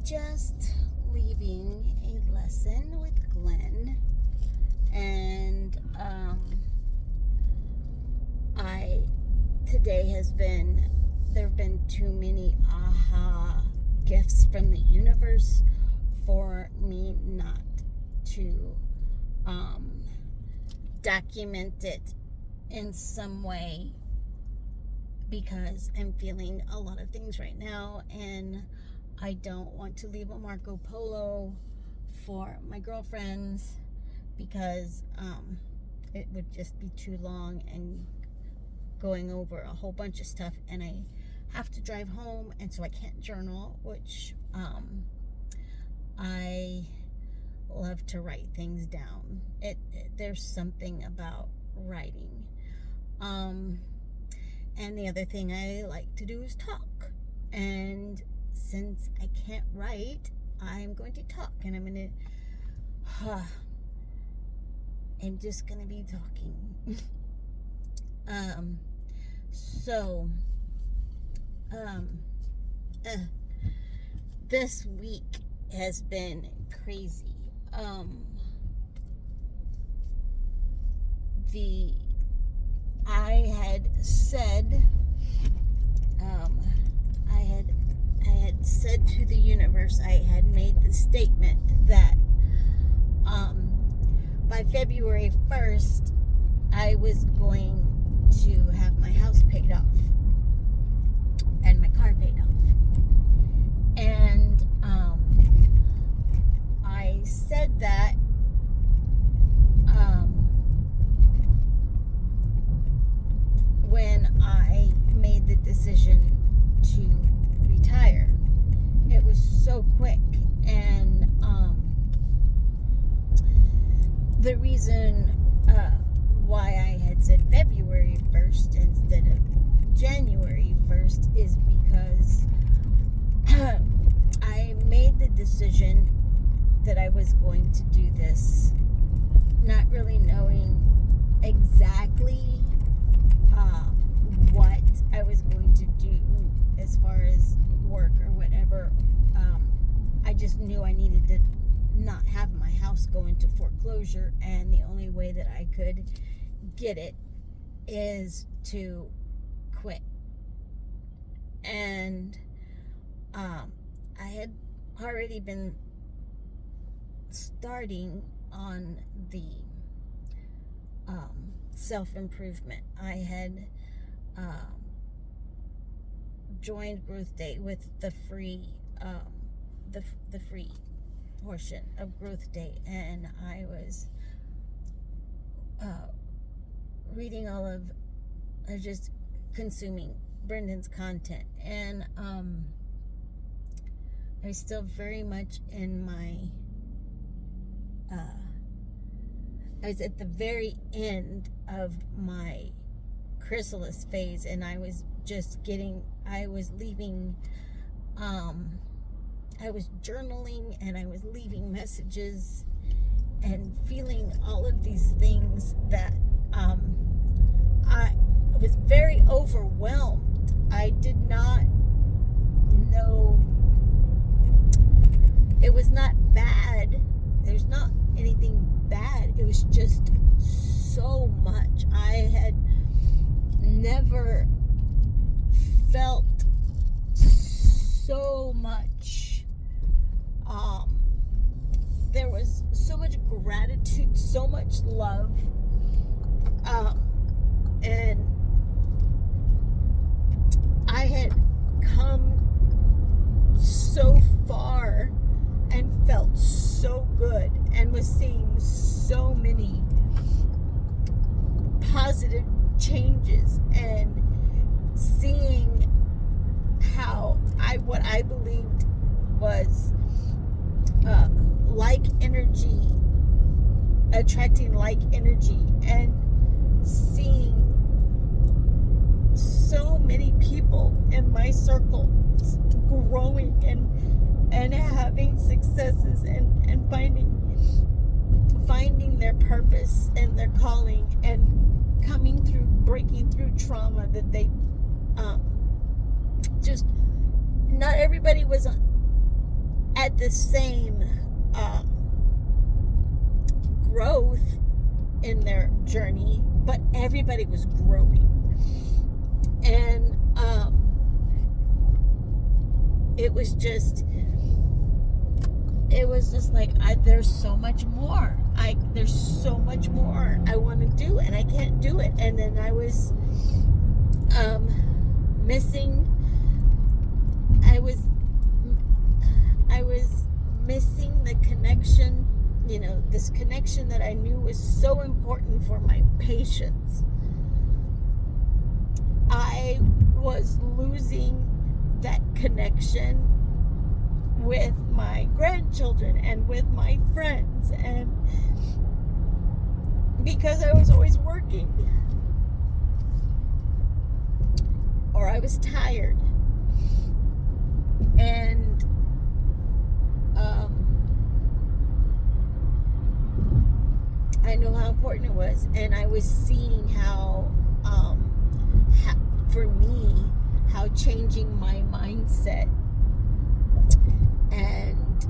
just leaving a lesson with Glenn, and today there have been too many aha gifts from the universe for me not to document it in some way, because I'm feeling a lot of things right now, and I don't want to leave a Marco Polo for my girlfriends, because it would just be too long and going over a whole bunch of stuff, and I have to drive home, and so I can't journal, which I love to write things down. There's something about writing. And the other thing I like to do is talk. And since I can't write, I'm going to talk, and I'm just going to be talking. This week has been crazy. I had said to the universe, I had made the statement that by February 1st, I was going to have my house paid off and my car paid off. And I said that when I made the decision to retire. It was so quick, and the reason why I had said February 1st instead of January 1st is because I made the decision that I was going to do this, not really knowing exactly what I was going to do as far as work or whatever. I just knew I needed to not have my house go into foreclosure, and the only way that I could get it is to quit. And I had already been starting on the self-improvement. I had joined Growth Day with the free the free portion of Growth Day, and I was reading all of just consuming Brendan's content, and I was still very much in my I was at the very end of my chrysalis phase, and I was leaving, I was journaling, and I was leaving messages and feeling all of these things that I was very overwhelmed. I did not know. It was not bad. There's not anything bad. It was just so much. I had never felt so much. There was so much gratitude, so much love, and I had come so far and felt so good, and was seeing so many positive changes, and seeing how what I believed was like energy attracting like energy, and seeing so many people in my circle growing and having successes, and finding their purpose and their calling, and breaking through trauma that they just not everybody was had the same growth in their journey, but everybody was growing. And it was just like, there's so much more. There's so much more I want to do, and I can't do it. And then I was missing the connection, this connection that I knew was so important for my patients. I was losing that connection with my grandchildren and with my friends, and because I was always working, or I was tired, and I know how important it was, and I was seeing how for me, how changing my mindset and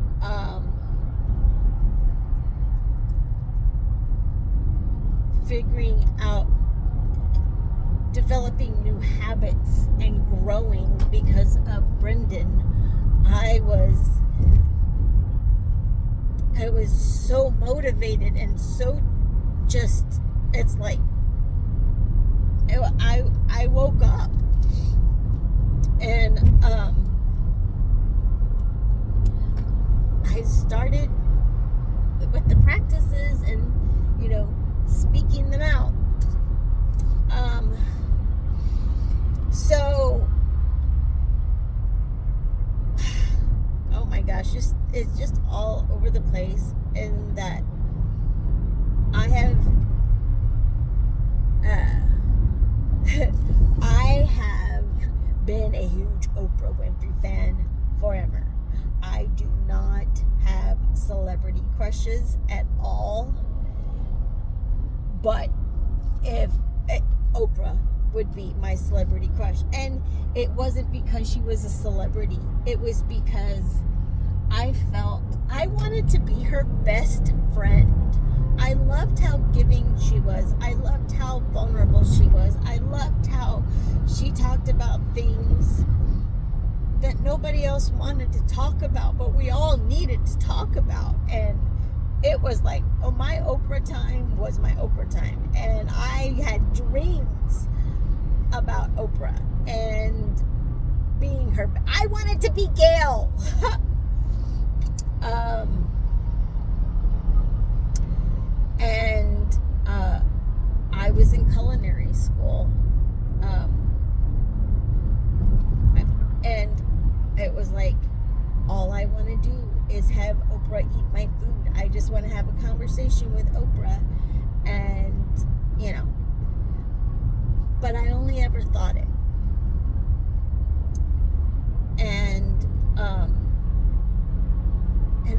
figuring out, developing new habits and growing because of Brendan, I was so motivated and so just, it's like, I woke up and I started with the practices and speaking them out. So oh my gosh, it's just all over the place, and that I have I have been a huge Oprah Winfrey fan forever. I do not have celebrity crushes at all, but if Oprah would be my celebrity crush, and it wasn't because she was a celebrity, it was because I felt I wanted to be her best friend. I loved how giving she was. I loved how vulnerable she was. I loved how she talked about things that nobody else wanted to talk about, but we all needed to talk about. And it was like, my Oprah time was my Oprah time. And I had dreams about Oprah and being her. I wanted to be Gail. And I was in culinary school, and it was like, all I want to do is have Oprah eat my food. I just want to have a conversation with Oprah, and but I only ever thought it. And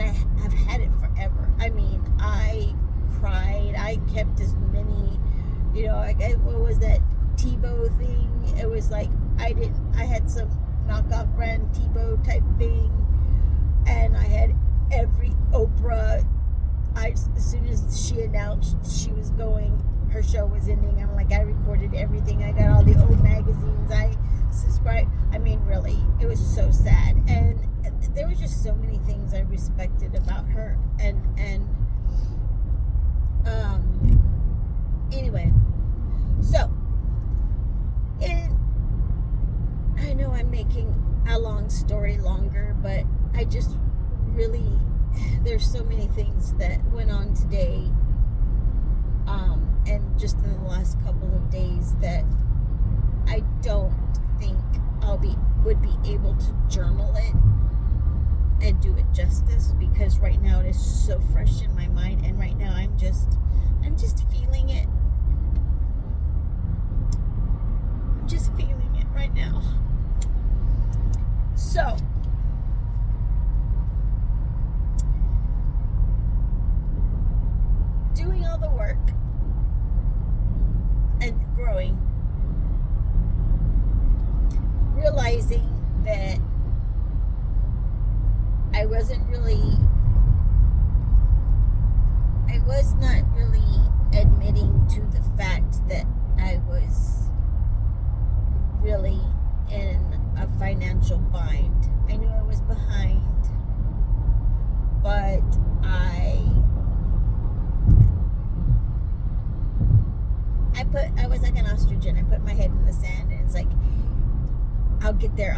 I've had it forever. I mean, I cried. I kept as many, what was that TiVo thing? It was like, I had some knockoff brand TiVo type thing, and I had every Oprah. As soon as she announced she was going, her show was ending, I'm like, I recorded everything. I got all the old magazines. I subscribed. I mean, really, it was so sad. And there were just so many things I respected about her. And anyway, so, I know I'm making a long story longer, but I just really, there's so many things that went on today, and just in the last couple of days, that I don't think would be able to journal it and do it justice, because right now it is so fresh in my mind, and right now I'm just feeling it. I'm just feeling it right now. So, doing all the work and growing, realizing that I was not really admitting to the fact that I was really in a financial bind. I knew I was behind, but I was like an ostrich. I put my head in the sand, and it's like, I'll get there.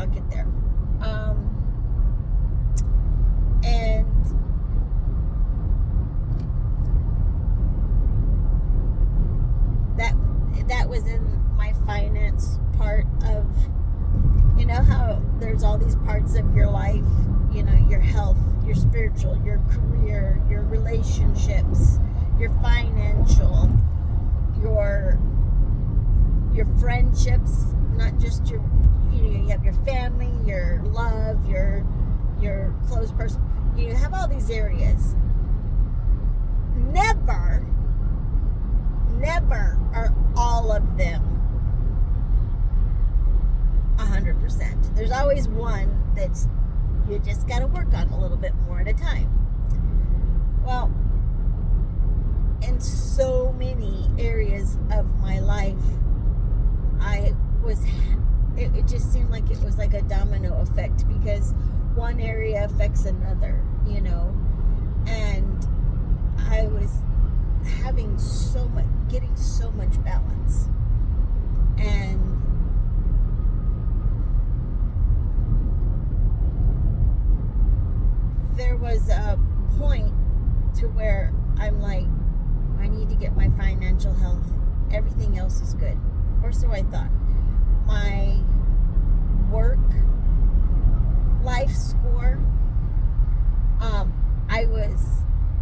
And that was in my finance part of, you know how there's all these parts of your life, you know, your health, your spiritual, your career, your relationships, your financial, your friendships, not just your, you know, you have your family, your love, your close person. You have all these areas. Never are all of them 100%. There's always one that's you just got to work on a little bit more at a time. Well, in so many areas of my life, it just seemed like it was like a domino effect, because one area affects another, you know, and I was getting so much balance. And there was a point to where I'm like, I need to get my financial health. Everything else is good. Or so I thought. My work life score,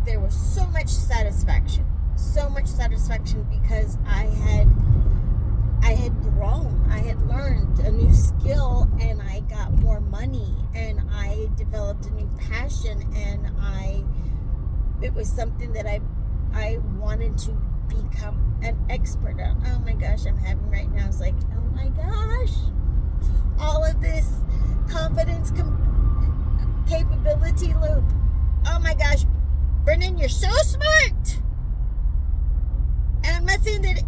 there was so much satisfaction because I had grown, I had learned a new skill, and I got more money, and I developed a new passion, and it was something that I wanted to become an expert on. Oh my gosh, I'm having right now, it's like, oh my gosh, all of this confidence capability loop. Oh my gosh, Brennan, you're so smart. And I'm not saying that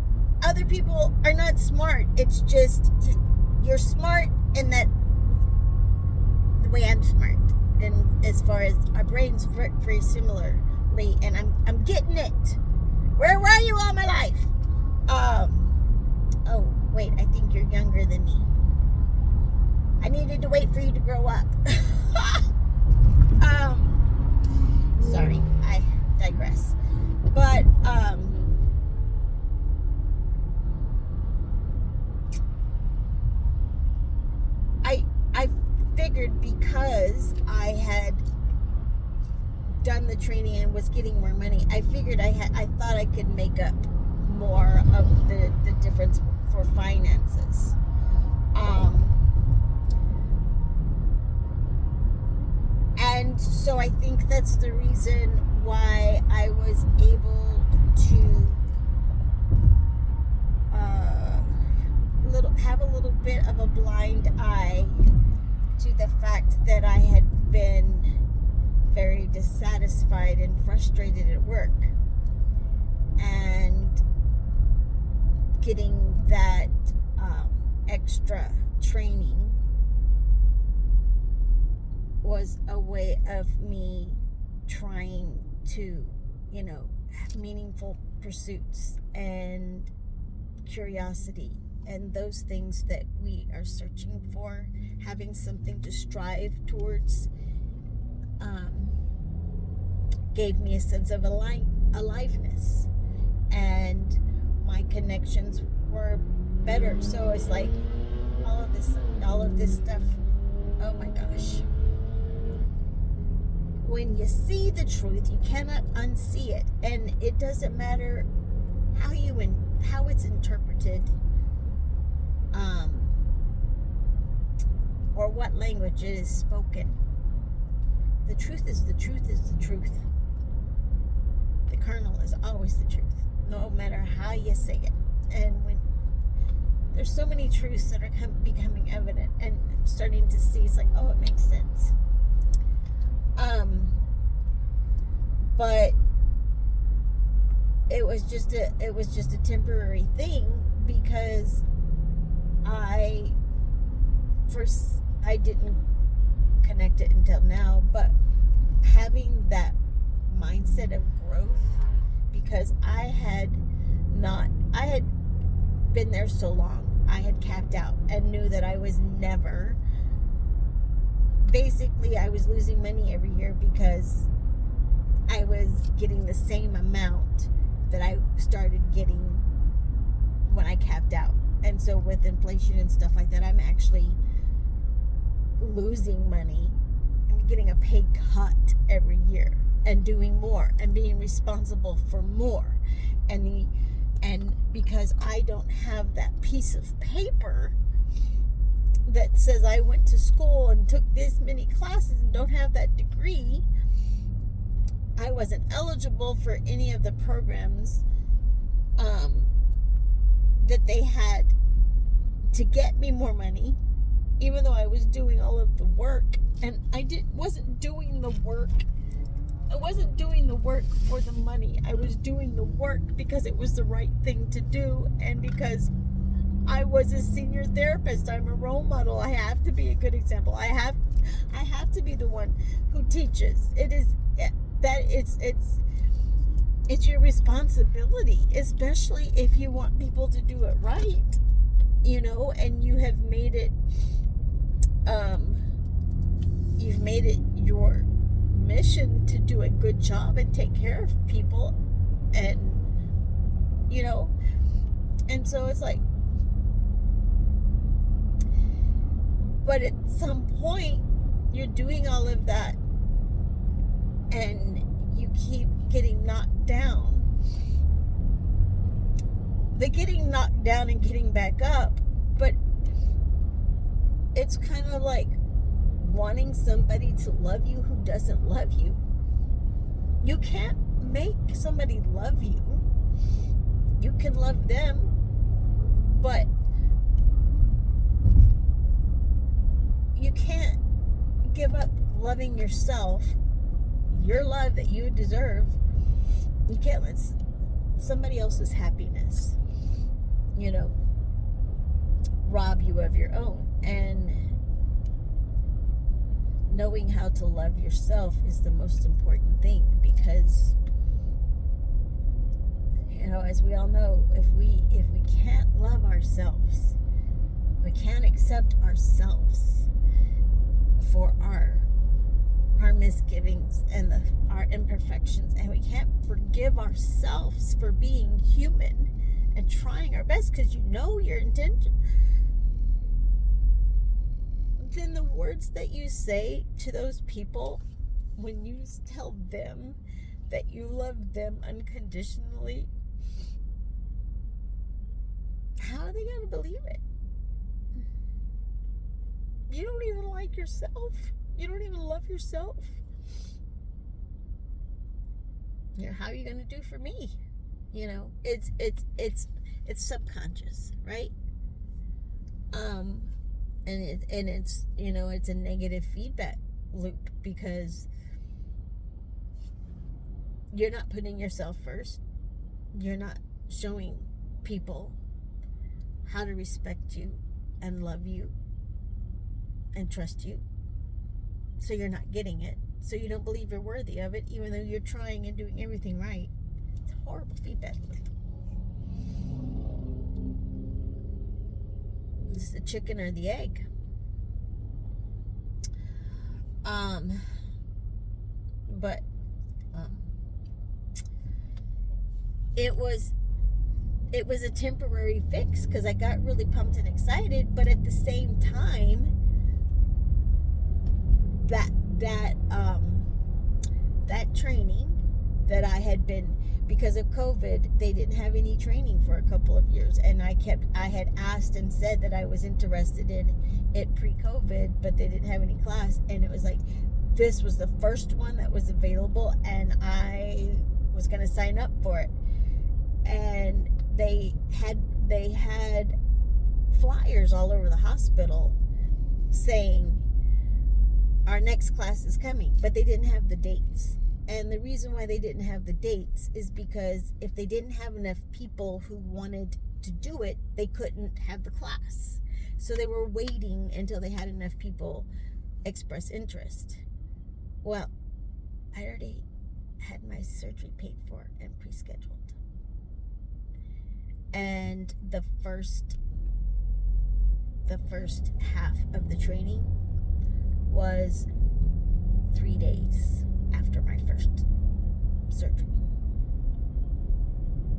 other people are not smart. It's just you're smart in that the way I'm smart, and as far as our brains work very similarly, and I'm getting it. Where were you all my life? Oh wait, I think you're younger than me. I needed to wait for you to grow up. Sorry, I digress. But I figured, because I had done the training and was getting more money, I figured I thought I could make up more of the difference for finances. And so I think that's the reason why I was able to have a little bit of a blind eye to the fact that I had been very dissatisfied and frustrated at work, and getting that extra training was a way of me trying to, you know, have meaningful pursuits and curiosity and those things that we are searching for, having something to strive towards, gave me a sense of aliveness, and my connections were better. So it's like all of this stuff, oh my gosh. When you see the truth, you cannot unsee it, and it doesn't matter how it's interpreted, or what language it is spoken. The truth is the truth is the truth. The kernel is always the truth, no matter how you say it. And when there's so many truths that are becoming evident, and I'm starting to see, it's like, oh, it makes sense. But it was just a temporary thing, because I didn't connect it until now, but having that mindset of growth, because I had been there so long, I had capped out and knew that I was never, basically I was losing money every year because I was getting the same amount that I started getting when I capped out. And so with inflation and stuff like that, I'm actually losing money. I'm getting a pay cut every year and doing more and being responsible for more. And because I don't have that piece of paper that says I went to school and took this many classes and don't have that degree, I wasn't eligible for any of the programs that they had to get me more money, even though I was doing all of the work. And wasn't doing the work. I wasn't doing the work for the money. I was doing the work because it was the right thing to do, and because I was a senior therapist. I'm a role model. I have to be a good example. I have to be the one who teaches. It's your responsibility, especially if you want people to do it right, and you have made it your mission to do a good job and take care of people, and and so it's like, but at some point you're doing all of that and you keep getting knocked down. They're getting knocked down and getting back up, but it's kind of like wanting somebody to love you who doesn't love you. You can't make somebody love you. You can love them, but you can't give up loving yourself, your love that you deserve. You can't let somebody else's happiness, rob you of your own. And knowing how to love yourself is the most important thing, because as we all know, if we can't love ourselves, we can't accept ourselves for our misgivings and our imperfections, and we can't forgive ourselves for being human and trying our best because your intention, then the words that you say to those people when you tell them that you love them unconditionally, how are they going to believe it? You don't even like yourself. You don't even love yourself. How are you going to do for me? It's subconscious, right? And it's it's a negative feedback loop, because you're not putting yourself first. You're not showing people how to respect you and love you and trust you. So you're not getting it. So you don't believe you're worthy of it, even though you're trying and doing everything right. It's a horrible feedback loop. It's the chicken or the egg. But it was a temporary fix, because I got really pumped and excited, but at the same time, that training that I had been, because of COVID, they didn't have any training for a couple of years, and I had asked and said that I was interested in it pre-COVID, but they didn't have any class, and it was like, this was the first one that was available, and I was going to sign up for it. And they had flyers all over the hospital saying, our next class is coming, but they didn't have the dates. And the reason why they didn't have the dates is because if they didn't have enough people who wanted to do it, they couldn't have the class. So they were waiting until they had enough people express interest. Well, I already had my surgery paid for and pre-scheduled. And the first half of the training was 3 days after my first surgery.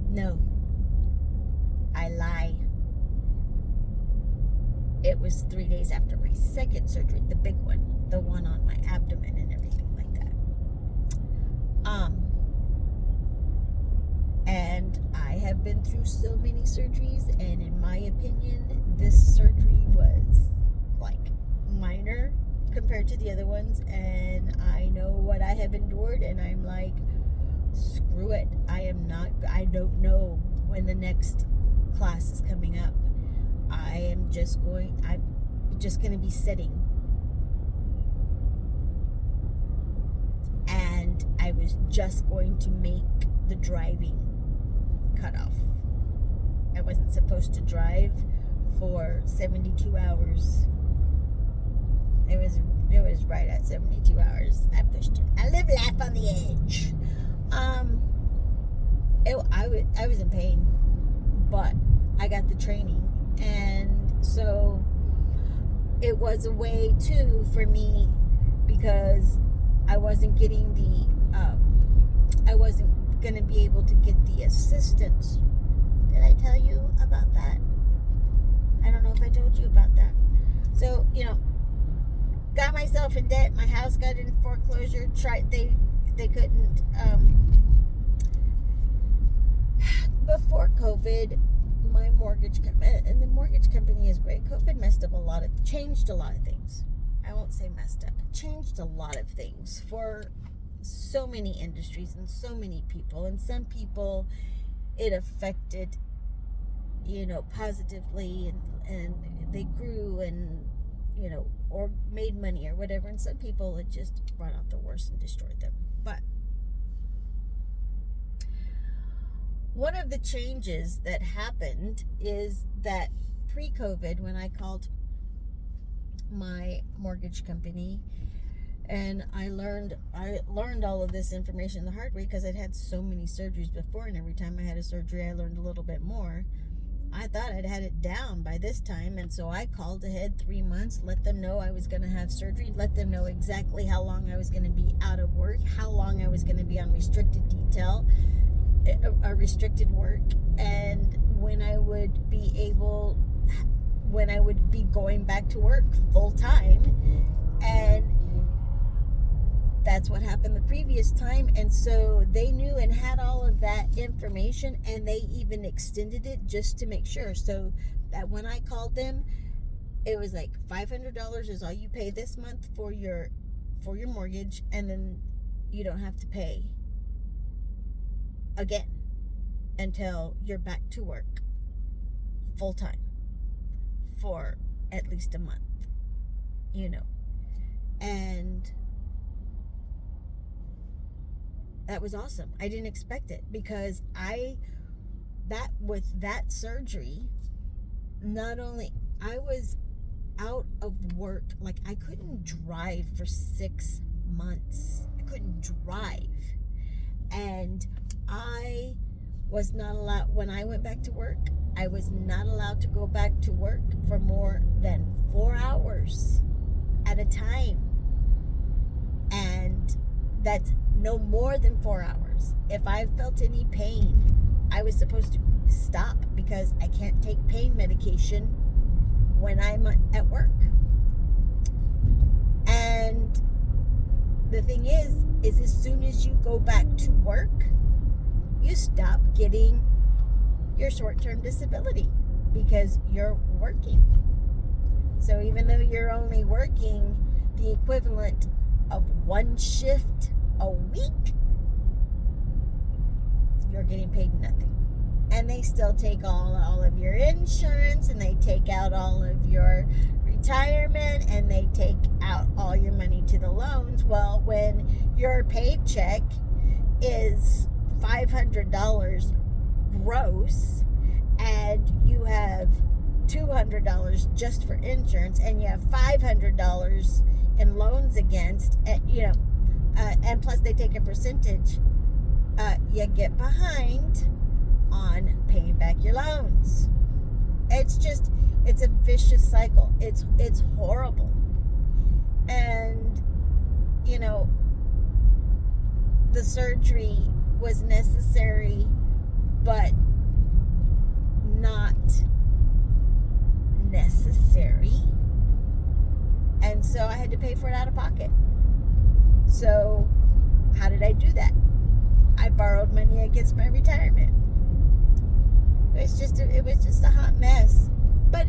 No, I lie. It was 3 days after my second surgery, the big one, the one on my abdomen and everything like that. And I have been through so many surgeries, and in my opinion, this surgery was like minor compared to the other ones, and I know what I have endured, and I'm like, screw it. I don't know when the next class is coming up. I'm just going to be sitting. And I was just going to make the driving cutoff. I wasn't supposed to drive for 72 hours. It was right at 72 hours. I pushed it. I live life on the edge. I was in pain, but I got the training, and so it was a way too for me, because I wasn't getting I wasn't gonna be able to get the assistance. Did I tell you about that? I don't know if I told you about that. So, got myself in debt. My house got in foreclosure. They couldn't. Before COVID, my mortgage company, and the mortgage company is great. COVID changed a lot of things. I won't say messed up. It changed a lot of things for so many industries and so many people. And some people, it affected, positively, and they grew and, or made money or whatever. And some people, it just brought out the worst and destroyed them. But one of the changes that happened is that pre-COVID, when I called my mortgage company, and I learned all of this information the hard way, because I'd had so many surgeries before, and every time I had a surgery I learned a little bit more. I thought I'd had it down by this time, and so I called ahead 3 months, let them know I was going to have surgery, let them know exactly how long I was going to be out of work, how long I was going to be on restricted work, and when I would be going back to work full time. And that's what happened the previous time. And so they knew and had all of that information, and they even extended it just to make sure. So that when I called them, it was like $500 is all you pay this month for your mortgage, and then you don't have to pay again until you're back to work full time for at least a month, and that was awesome. I didn't expect it, because with that surgery, not only I was out of work, like I couldn't drive for 6 months. I couldn't drive, and I was not allowed, when I went back to work, I was not allowed to go back to work for more than 4 hours at a time. And that's no more than 4 hours. If I felt any pain, I was supposed to stop, because I can't take pain medication when I'm at work. And the thing is as soon as you go back to work, you stop getting your short-term disability, because you're working. So even though you're only working the equivalent of 1 shift a week, you're getting paid nothing. And they still take all of your insurance, and they take out all of your retirement, and they take out all all your money to the loans. Well, when your paycheck is $500 gross and you have $200 just for insurance and you have $500 in loans against, and plus they take a percentage, you get behind on paying back your loans. It's a vicious cycle. It's horrible. And, the surgery was necessary, but not necessary. And so I had to pay for it out of pocket. So how did I do that? I borrowed money against my retirement. It was just a hot mess. But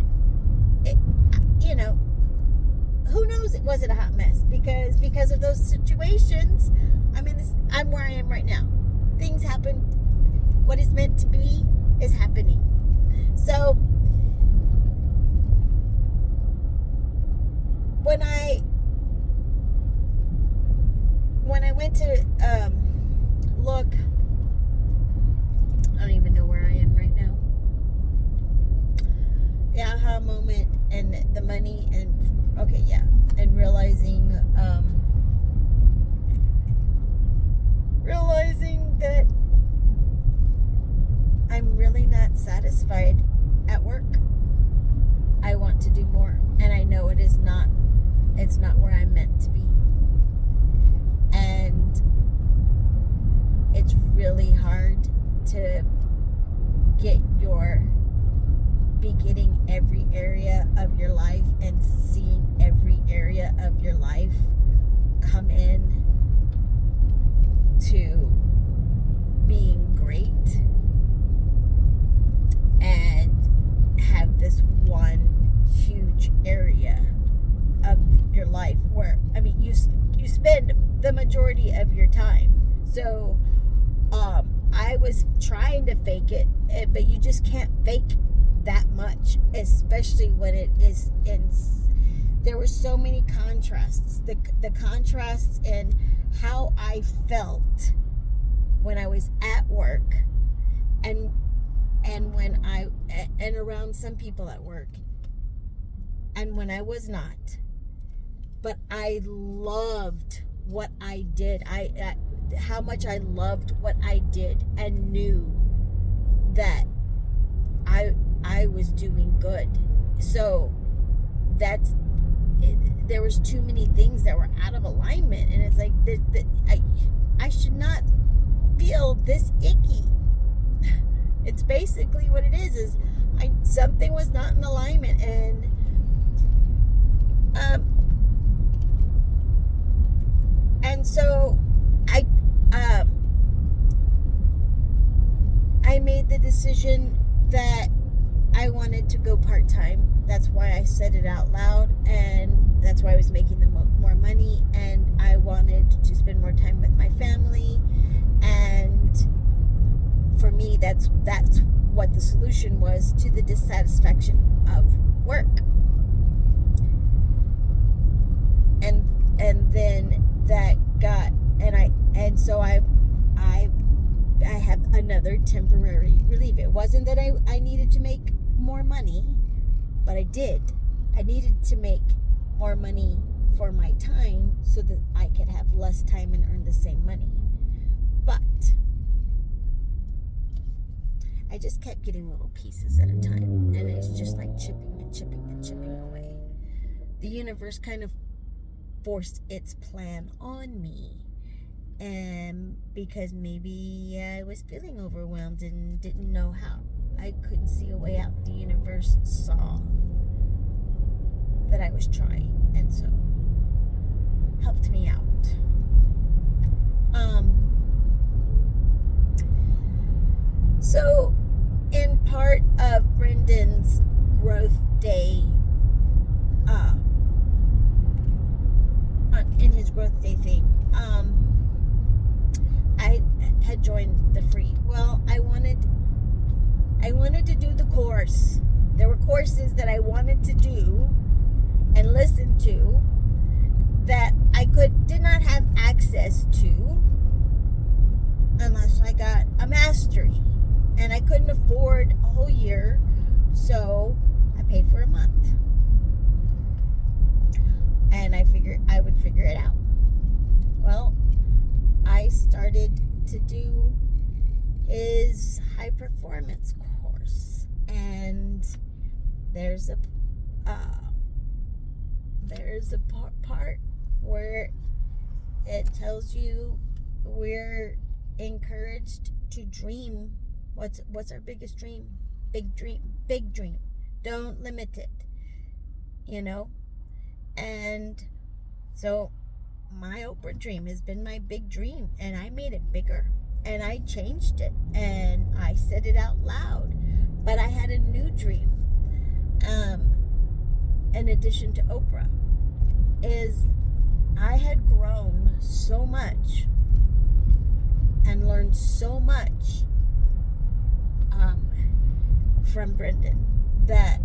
who knows it wasn't a hot mess, because of those situations. I'm where I am right now. Things happen. What is meant to be is happening. So when I went to look, I don't even know where I am right now. The aha moment and the money and realizing that I'm really not satisfied at work. I want to do more, and I know it's not where I'm meant to be. And it's really hard to be getting every area of your life and seeing every area of your life come in to being great, and have this one huge area of your life where you spend the majority of your time. So I was trying to fake it, but you just can't fake that much, especially when it is there were so many contrasts. The contrasts in how I felt when I was at work and around some people at work, and when I was not. But I loved what I did. How much I loved what I did, and knew that I was doing good. So there was too many things that were out of alignment, and it's like I should not feel this icky. It's basically what it is something was not in alignment, and so I made the decision that I wanted to go part-time. That's why I said it out loud, and that's why I was making more money, and I wanted to spend more time with my family. And for me, that's what the solution was to the dissatisfaction of work. And then that got, and so I have another temporary relief. It wasn't that I needed to make more money, but I did. I needed to make more money for my time so that I could have less time and earn the same money. But I just kept getting little pieces at a time, and it's just like chipping and chipping and chipping away. The universe kind of forced its plan on me, and because maybe I was feeling overwhelmed and didn't know how. I couldn't see a way out. The universe saw that I was trying, and so helped me out. So in part of Brendan's growth day, in his growth day thing, I had joined the free. Well, I wanted to do the course. There were courses that I wanted to do and listen to, that I did not have access to unless I got a mastery, and I couldn't afford a whole year, so I paid for a month, and I figured I would figure it out. Well, I started to do his high performance course, and there's a part where it tells you we're encouraged to dream. What's our biggest dream? Big dream. Don't limit it, and so my Oprah dream has been my big dream, and I made it bigger, and I changed it, and I said it out loud. But I had a new dream, in addition to Oprah, is I had grown so much and learned so much from Brendan that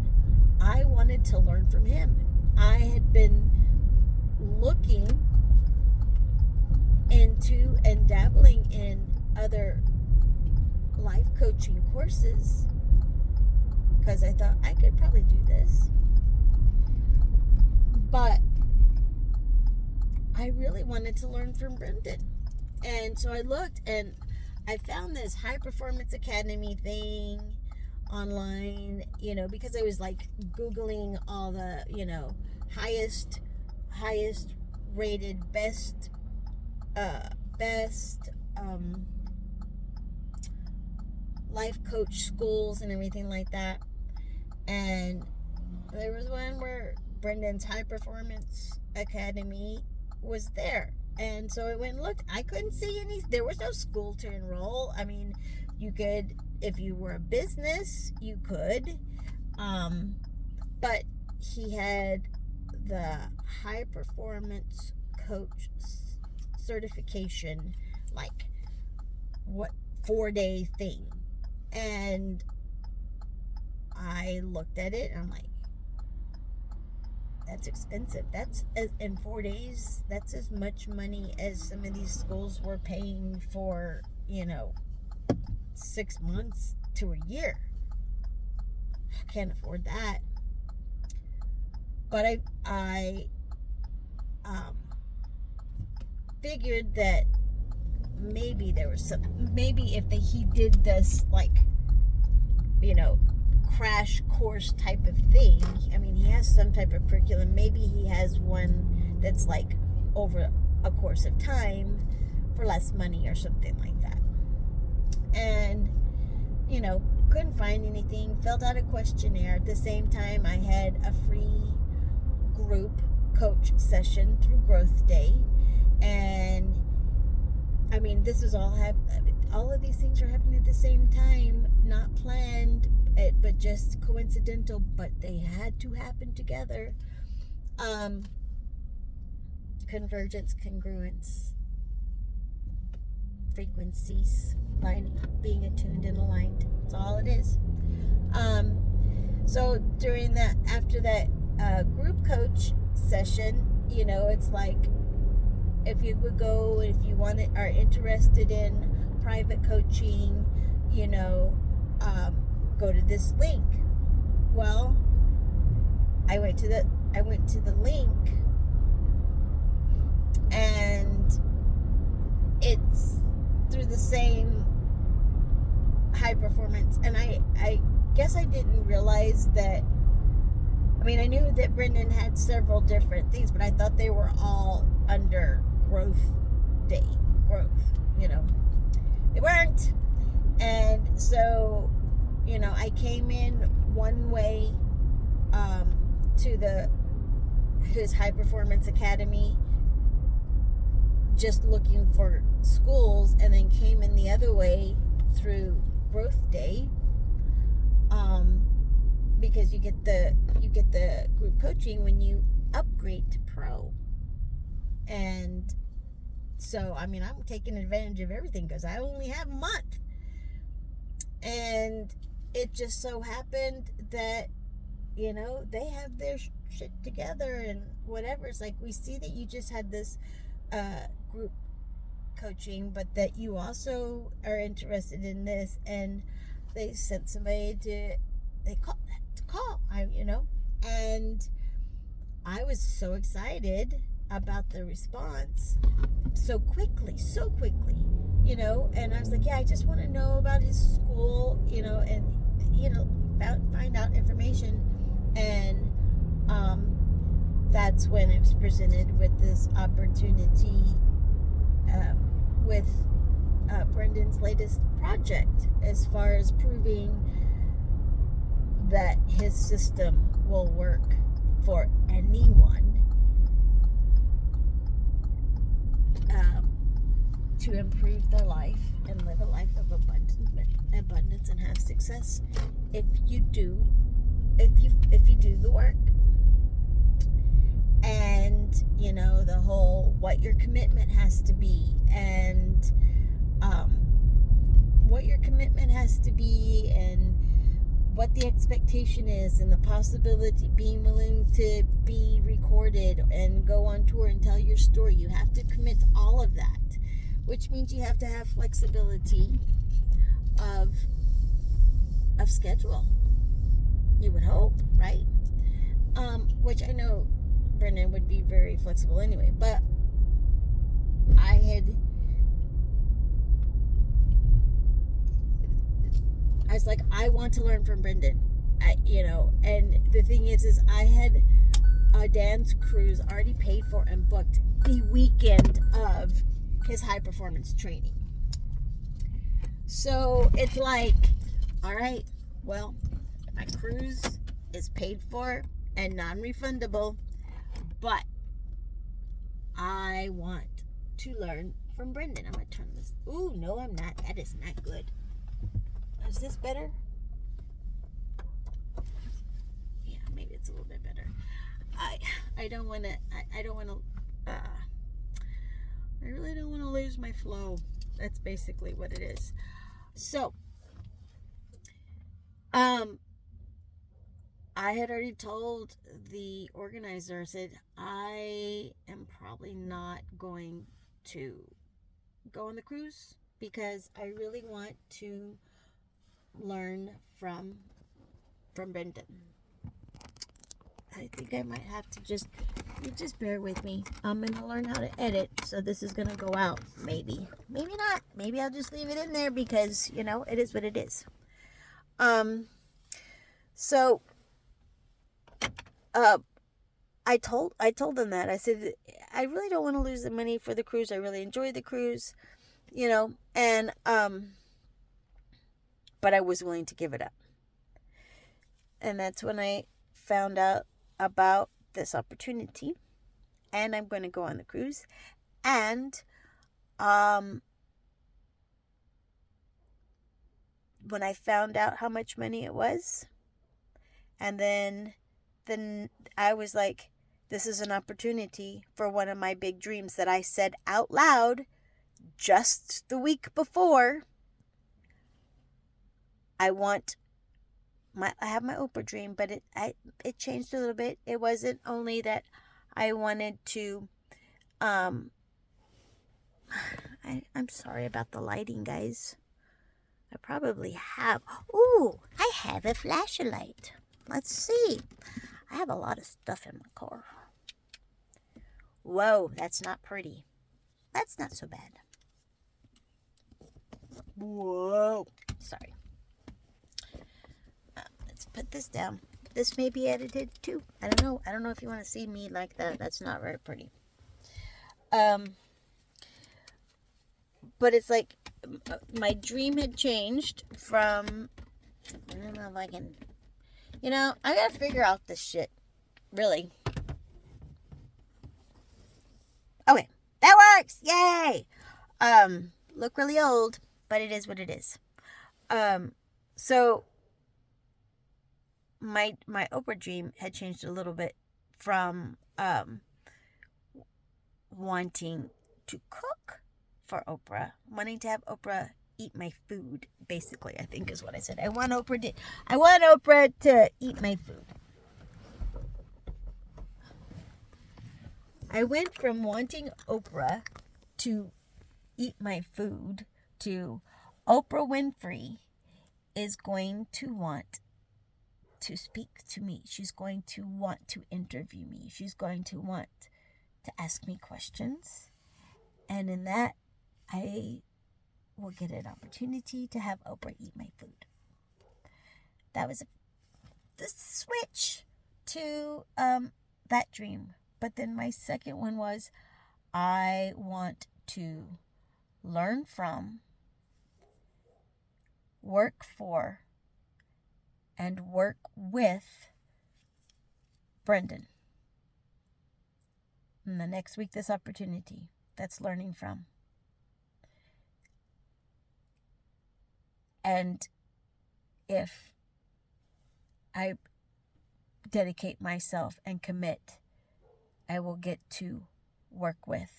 I wanted to learn from him. I had been looking into and dabbling in other life coaching courses because I thought I could probably do this. But I really wanted to learn from Brendan. And so I looked and I found this High Performance Academy thing online, because I was like Googling all the, highest rated, best life coach schools and everything like that. And there was one where Brendan's High Performance Academy was there. And so I went and looked. I couldn't see there was no school to enroll. I mean, you could, if you were a business, you could. But he had the High Performance Coach certification, 4-day thing. And I looked at it and I'm like, that's expensive. That's in 4 days, that's as much money as some of these schools were paying for, 6 months to a year. I can't afford that. But I figured that maybe there was he did this crash course type of thing. I mean, he has some type of curriculum. Maybe he has one that's over a course of time for less money or something like that. And, couldn't find anything. Filled out a questionnaire. At the same time, I had a free group coach session through Growth Day. And, I mean, this is all of these things are happening at the same time, not planned, but just coincidental, but they had to happen together. Convergence, congruence, frequencies, lining, being attuned and aligned. That's all it is. So after that group coach session, it's if you would go, if you are interested in private coaching, go to this link. Well, I went to the link, and it's through the same High Performance. And I guess I didn't realize that. I mean, I knew that Brendan had several different things, but I thought they were all under Growth Day. They weren't. And so, I came in one way to his High Performance Academy, just looking for schools, and then came in the other way through Growth Day, because you get the group coaching when you upgrade to Pro. And so, I mean, I'm taking advantage of everything because I only have a month. And it just so happened that, they have shit together and whatever. It's like, we see that you just had this group coaching, but that you also are interested in this, and they sent somebody to call, and I was so excited about the response so quickly, and I was like, yeah, I just want to know about his school, and find out information. And that's when it was presented with this opportunity with Brendan's latest project, as far as proving that his system will work for anyone, to improve their life and live a life of abundance and have success if you do the work. And the whole what your commitment has to be, and what the expectation is, and the possibility, being willing to be recorded and go on tour and tell your story. You have to commit to all of that, which means you have to have flexibility of schedule, you would hope, right? Which I know Brendan would be very flexible anyway, but I was like, I want to learn from Brendan, and the thing is I had a dance cruise already paid for and booked the weekend of his high performance training. So it's like, all right, well, my cruise is paid for and non-refundable, but I want to learn from Brendan. I'm going to turn this. Ooh, no, I'm not. That is not good. Is this better? Yeah, maybe it's a little bit better. I don't want to, I really don't want to lose my flow. That's basically what it is. So, I had already told the organizer, I said, I am probably not going to go on the cruise because I really want to learn from Brendan. I think I might have to just bear with me. I'm going to learn how to edit, so this is going to go out. Maybe not. Maybe I'll just leave it in there because, it is what it is. So, I told them that. I said, I really don't want to lose the money for the cruise. I really enjoy the cruise, and, but I was willing to give it up. And that's when I found out about this opportunity, and I'm going to go on the cruise. And, when I found out how much money it was, and then I was like, this is an opportunity for one of my big dreams that I said out loud just the week before. I have my Oprah dream, but it changed a little bit. It wasn't only that I wanted to, I'm sorry about the lighting, guys. I probably have, I have a flashlight. Let's see. I have a lot of stuff in my car. Whoa, that's not pretty. That's not so bad. Whoa. Sorry. Let's put this down. This may be edited too. I don't know. I don't know if you want to see me like that. That's not very pretty. But it's like my dream had changed from, I don't know if I can, I gotta figure out this shit. Really. Okay. That works. Yay. Look really old, but it is what it is. So my Oprah dream had changed a little bit from wanting to cook for Oprah, wanting to have Oprah eat my food, basically, I think is what I said. I want Oprah to eat my food. I went from wanting Oprah to eat my food to Oprah Winfrey is going to want to speak to me. She's going to want to interview me. She's going to want to ask me questions. And in that, I will get an opportunity to have Oprah eat my food. That was the switch to that dream. But then my second one was, I want to learn from, work for, and work with Brendan. And the next week, this opportunity, that's learning from. And if I dedicate myself and commit, I will get to work with,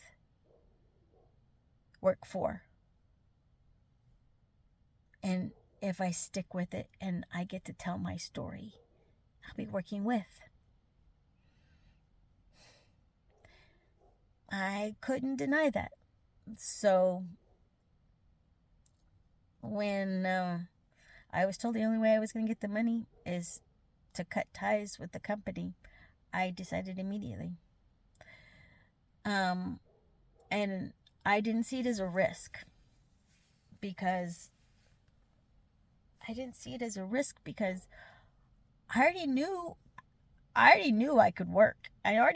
work for. And if I stick with it and I get to tell my story, I'll be working with. I couldn't deny that. So when I was told the only way I was going to get the money is to cut ties with the company, I decided immediately. And I didn't see it as a risk because I already knew I could work. I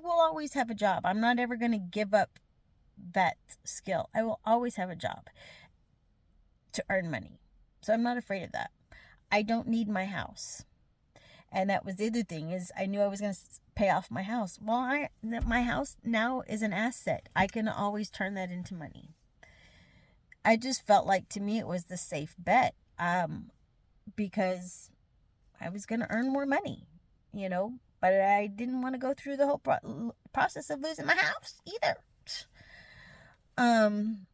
will always have a job. I'm not ever going to give up that skill. I will always have a job to earn money. So I'm not afraid of that. I don't need my house. And that was the other thing, is I knew I was going to pay off my house. Well, my house now is an asset. I can always turn that into money. I just felt like, to me, it was the safe bet, because I was going to earn more money, but I didn't want to go through the whole process of losing my house either. And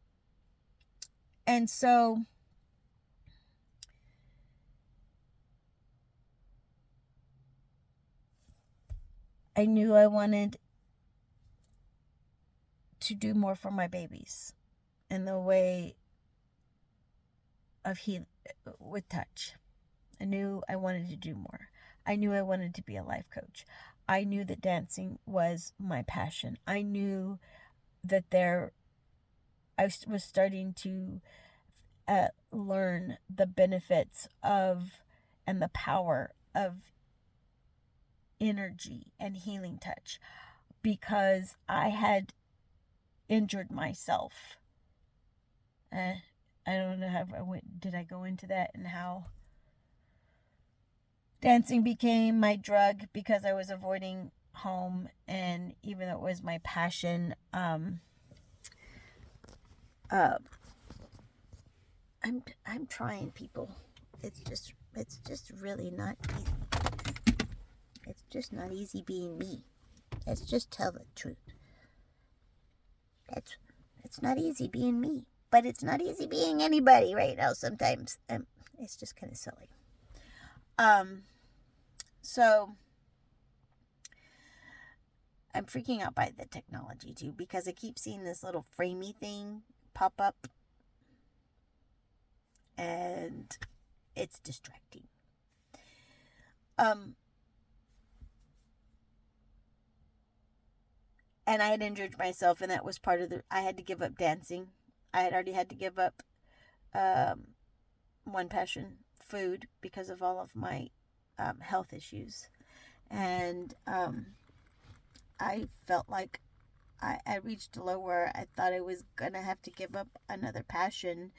so I knew I wanted to do more for my babies in the way of with touch. I knew I wanted to do more. I knew I wanted to be a life coach. I knew that dancing was my passion. I knew that I was starting to learn the benefits of and the power of energy and healing touch, because I had injured myself. I don't know how did I go into that, and how dancing became my drug because I was avoiding home, and even though it was my passion, I'm trying, people. It's just really not easy. It's just not easy being me. Let's just tell the truth. It's not easy being me, but it's not easy being anybody right now sometimes. It's just kind of silly. So I'm freaking out by the technology too, because I keep seeing this little framey thing pop up, and it's distracting. And I had injured myself, and that was part of I had to give up dancing. I had already had to give up one passion, food, because of all of my health issues. And I felt like I reached a low where I thought I was going to have to give up another passion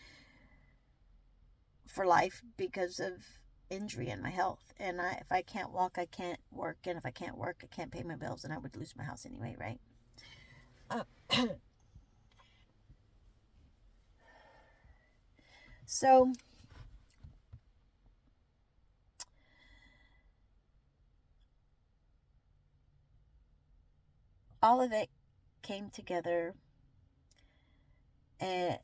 for life because of injury in my health. And if I can't walk, I can't work. And if I can't work, I can't pay my bills, and I would lose my house anyway, right? So all of it came together, and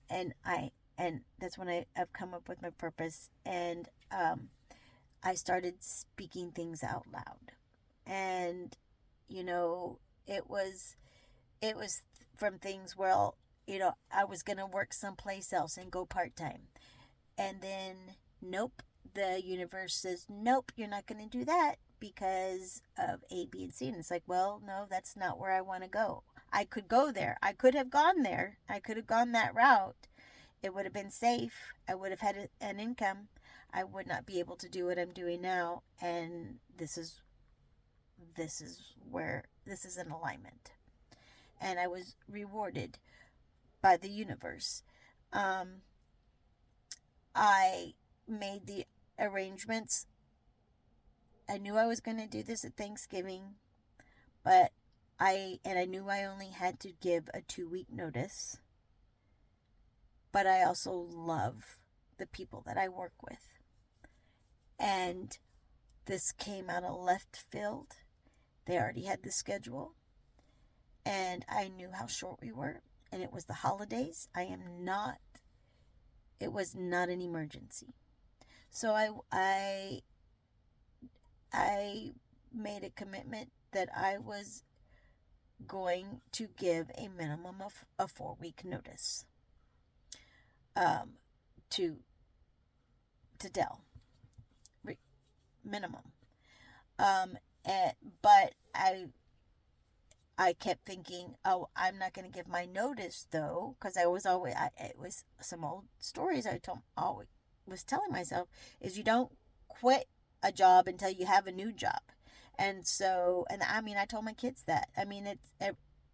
that's when I've come up with my purpose, and I started speaking things out loud. And it was from things where, I was going to work someplace else and go part-time. And then, nope, the universe says, nope, you're not going to do that because of A, B, and C. And it's like, well, no, that's not where I want to go. I could go there. I could have gone there. I could have gone that route. It would have been safe. I would have had an income. I would not be able to do what I'm doing now. And this is an alignment. And I was rewarded by the universe. I made the arrangements. I knew I was going to do this at Thanksgiving, but I knew I only had to give a 2-week notice. But I also love the people that I work with. And this came out of left field. They already had the schedule. And I knew how short we were. And it was the holidays. It was not an emergency. So I made a commitment that I was going to give a minimum of a 4-week notice to Dell. Minimum. But I kept thinking, oh, I'm not going to give my notice though, because it was some old stories I always was telling myself is you don't quit a job until you have a new job. And so, and I mean, I told my kids that. I mean,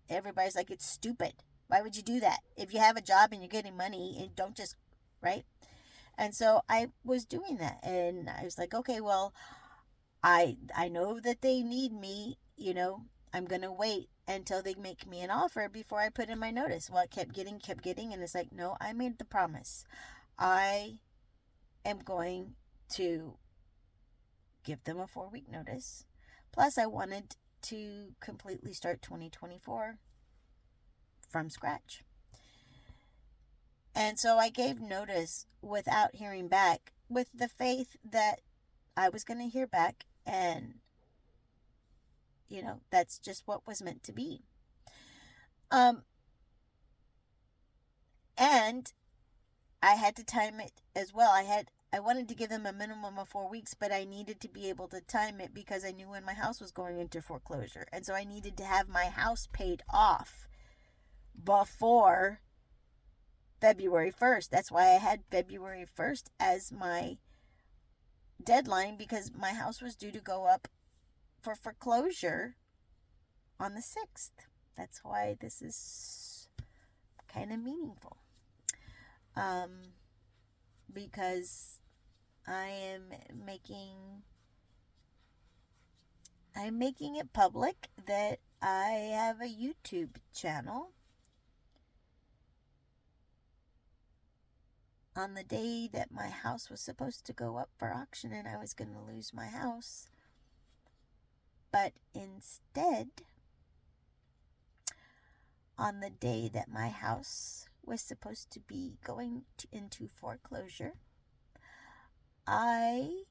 everybody's like, it's stupid. Why would you do that? If you have a job and you're getting money, and don't just, right? And so I was doing that, and I was like, okay, well, I know that they need me, I'm going to wait until they make me an offer before I put in my notice. Well, it kept getting, and it's like, no, I made the promise. I am going to give them a 4-week notice. Plus, I wanted to completely start 2024 from scratch. And so I gave notice without hearing back, with the faith that I was going to hear back, and that's just what was meant to be. And I had to time it as well. I wanted to give them a minimum of 4 weeks, but I needed to be able to time it because I knew when my house was going into foreclosure. And so I needed to have my house paid off before February 1st. That's why I had February 1st as my deadline, because my house was due to go up for foreclosure on the 6th. That's why this is kind of meaningful. Because I'm making it public that I have a YouTube channel. On the day that my house was supposed to go up for auction and I was going to lose my house. But instead, on the day that my house was supposed to be going into foreclosure, I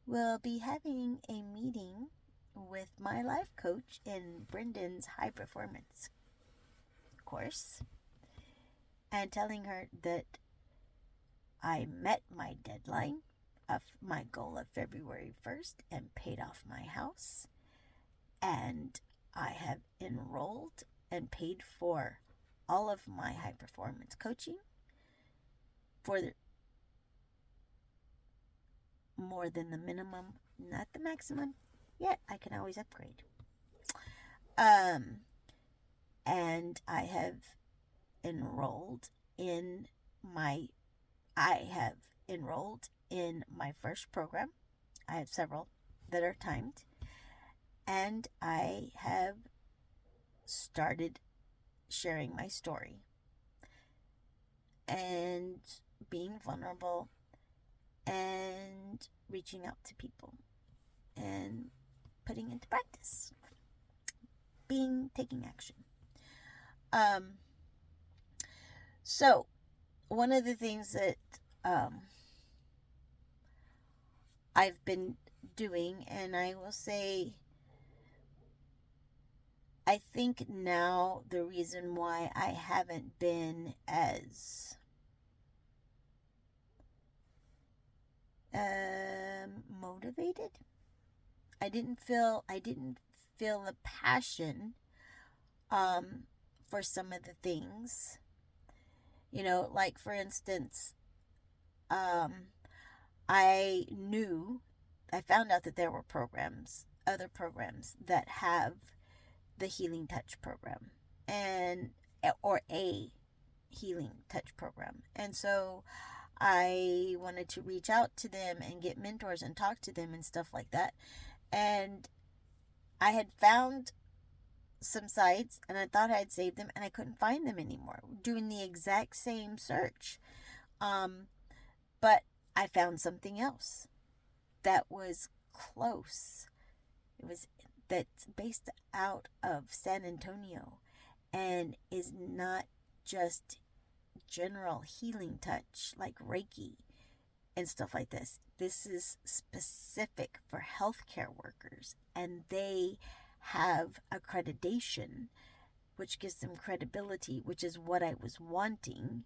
will be having a meeting with my life coach in Brendan's high performance course and telling her that I met my deadline of my goal of February 1st and paid off my house, and I have enrolled and paid for all of my high performance coaching for more than the minimum, not the maximum. Yet I can always upgrade. And I have enrolled in my first program. I have several that are timed. And I have started sharing my story and being vulnerable and reaching out to people and putting into practice, taking action. So one of the things that I've been doing, and I will say I think now the reason why I haven't been as motivated, I didn't feel the passion for some of the things. Like for instance, um I knew I found out that there were other programs that have the Healing Touch program, and or a Healing Touch program. And so I wanted to reach out to them and get mentors and talk to them and stuff like that. And I had found some sites and I thought I had saved them and I couldn't find them anymore, doing the exact same search. Um, but I found something else that was close. It was that's based out of San Antonio and is not just general healing touch like Reiki and stuff like this. This is specific for healthcare workers, and they have accreditation, which gives them credibility, which is what I was wanting.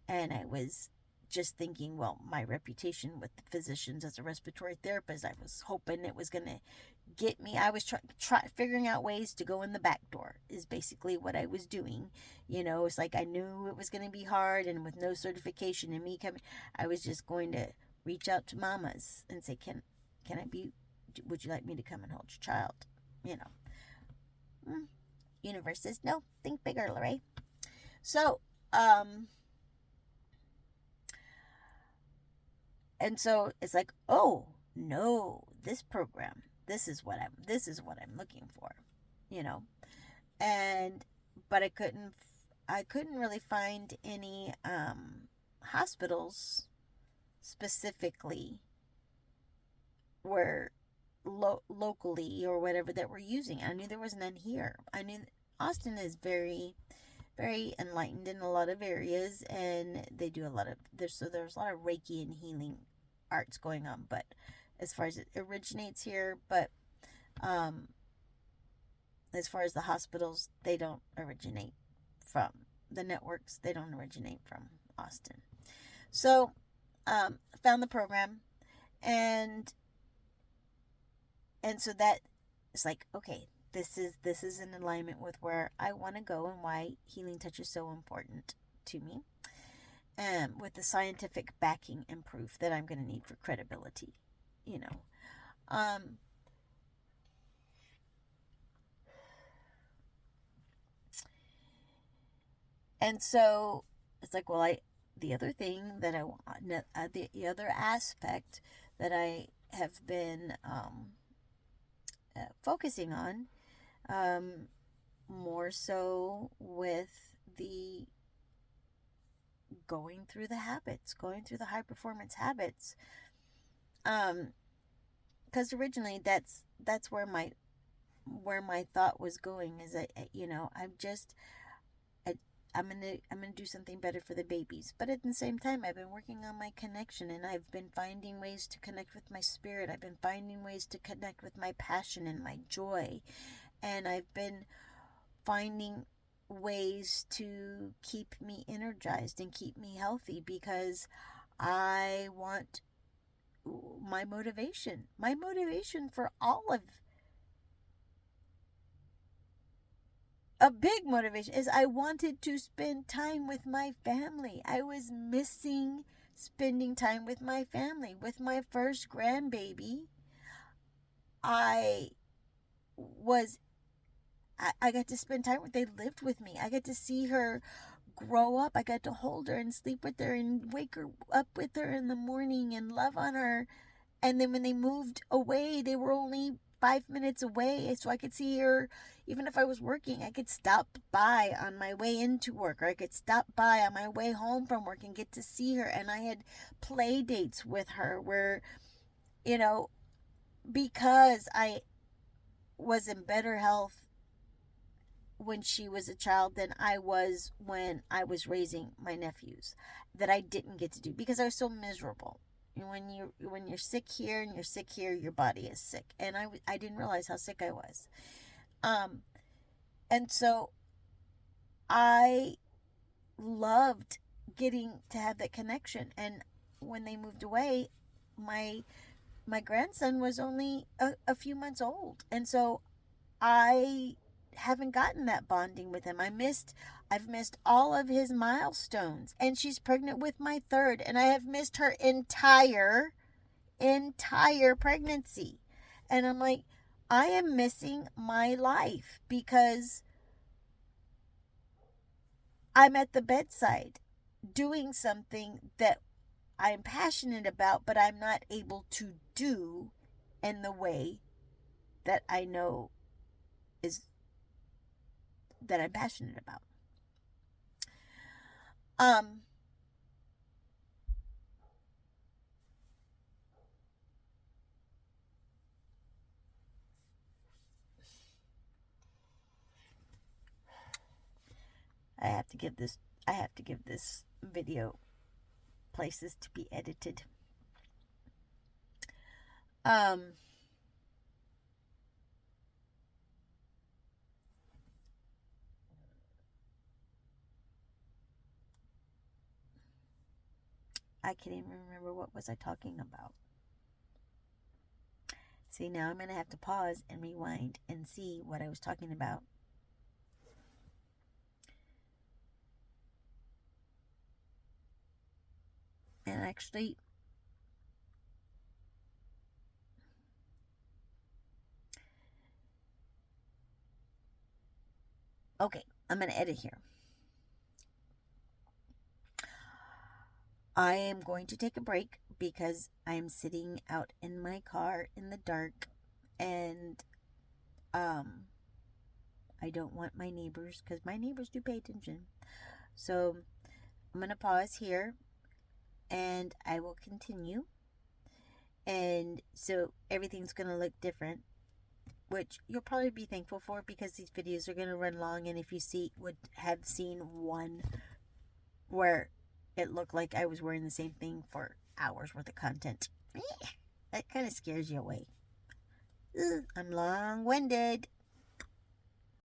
And I was just thinking, well, my reputation with the physicians as a respiratory therapist, I was hoping it was going to get me. I was figuring out ways to go in the back door is basically what I was doing. It's like I knew it was going to be hard, and with no certification and me coming, I was just going to reach out to mamas and say, can would you like me to come and hold your child? Universe says, no, think bigger, Lorraine. So, and so it's like, oh no, this program, this is what I'm looking for, and but I couldn't really find any hospitals specifically were locally or whatever that were using. I knew there was none here. I knew Austin is very, very enlightened in a lot of areas, and they do there's a lot of Reiki and healing arts going on, but as far as it originates here, but as far as the hospitals, they don't originate from the networks. They don't originate from Austin. So found the program, and so that it's like, okay, this is in alignment with where I want to go and why Healing Touch is so important to me, with the scientific backing and proof that I'm going to need for credibility, and so it's like, well, the other thing that I want, the other aspect that I have been focusing on, more so with the going through the high performance habits, because originally that's where my thought was going, is I'm gonna do something better for the babies. But at the same time, I've been working on my connection, and I've been finding ways to connect with my spirit. I've been finding ways to connect with my passion and my joy, and I've been finding ways to keep me energized and keep me healthy, because I want my motivation for all of a big motivation is I wanted to spend time with my family. I was missing spending time with my family. With my first grandbaby, I got to spend time with, they lived with me. I got to see her grow up. I got to hold her and sleep with her and wake her up with her in the morning and love on her. And then when they moved away, they were only 5 minutes away, so I could see her. Even if I was working, I could stop by on my way into work, or I could stop by on my way home from work and get to see her. And I had play dates with her where, because I was in better health when she was a child than I was when I was raising my nephews, that I didn't get to do because I was so miserable. When you're sick here and you're sick here, your body is sick. And I didn't realize how sick I was. And so I loved getting to have that connection. And when they moved away, my grandson was only a few months old. And so I haven't gotten that bonding with him. I've missed all of his milestones. And she's pregnant with my third, and I have missed her entire pregnancy. And I'm like, I am missing my life because I'm at the bedside doing something that I'm passionate about, but I'm not able to do in the way that I know is that I'm passionate about. Um I have to give this video places to be edited. Um I can't even remember what was I talking about. See, now I'm going to have to pause and rewind and see what I was talking about. And actually, okay, I'm going to edit here. I am going to take a break because I'm sitting out in my car in the dark, and I don't want my neighbors, because my neighbors do pay attention. So I'm going to pause here and I will continue. And so everything's going to look different, which you'll probably be thankful for, because these videos are going to run long. And if you would have seen one where it looked like I was wearing the same thing for hours worth of content, that kind of scares you away. I'm long-winded.